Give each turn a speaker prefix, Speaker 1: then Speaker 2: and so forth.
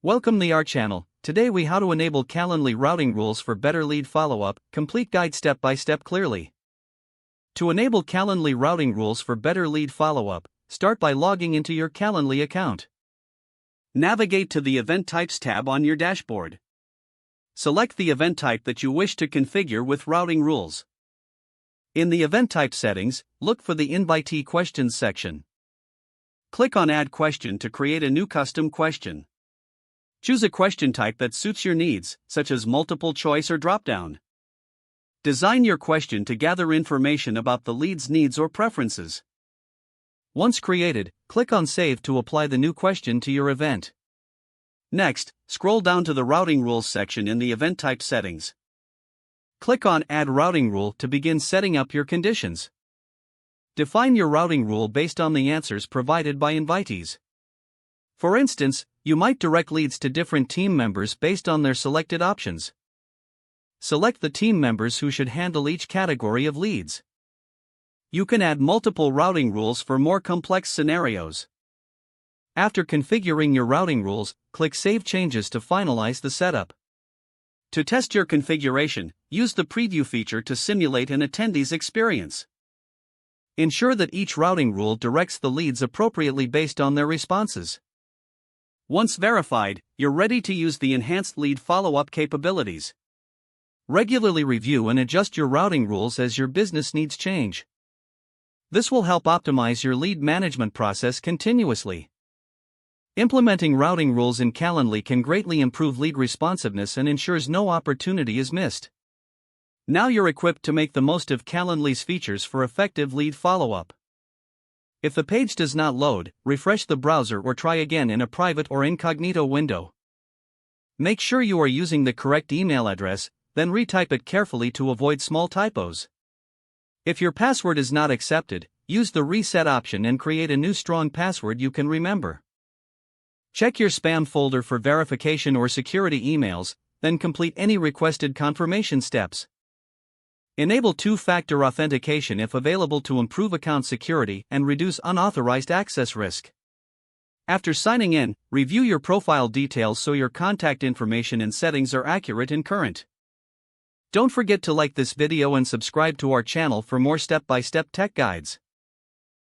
Speaker 1: Welcome to our channel. Today we how to enable Calendly routing rules for better lead follow-up, complete guide step by step clearly. To enable Calendly routing rules for better lead follow-up, start by logging into your Calendly account. Navigate to the Event Types tab on your dashboard. Select the event type that you wish to configure with routing rules. In the event type settings, look for the Invitee Questions section. Click on Add Question to create a new custom question. Choose a question type that suits your needs, such as multiple choice or drop-down. Design your question to gather information about the lead's needs or preferences. Once created, click on Save to apply the new question to your event. Next, scroll down to the Routing Rules section in the Event Type settings. Click on Add Routing Rule to begin setting up your conditions. Define your routing rule based on the answers provided by invitees. For instance, you might direct leads to different team members based on their selected options. Select the team members who should handle each category of leads. You can add multiple routing rules for more complex scenarios. After configuring your routing rules, click Save Changes to finalize the setup. To test your configuration, use the Preview feature to simulate an attendee's experience. Ensure that each routing rule directs the leads appropriately based on their responses. Once verified, you're ready to use the enhanced lead follow-up capabilities. Regularly review and adjust your routing rules as your business needs change. This will help optimize your lead management process continuously. Implementing routing rules in Calendly can greatly improve lead responsiveness and ensures no opportunity is missed. Now you're equipped to make the most of Calendly's features for effective lead follow-up. If the page does not load, refresh the browser or try again in a private or incognito window. Make sure you are using the correct email address, then retype it carefully to avoid small typos. If your password is not accepted, use the reset option and create a new strong password you can remember. Check your spam folder for verification or security emails, then complete any requested confirmation steps. Enable two-factor authentication if available to improve account security and reduce unauthorized access risk. After signing in, review your profile details so your contact information and settings are accurate and current. Don't forget to like this video and subscribe to our channel for more step-by-step tech guides.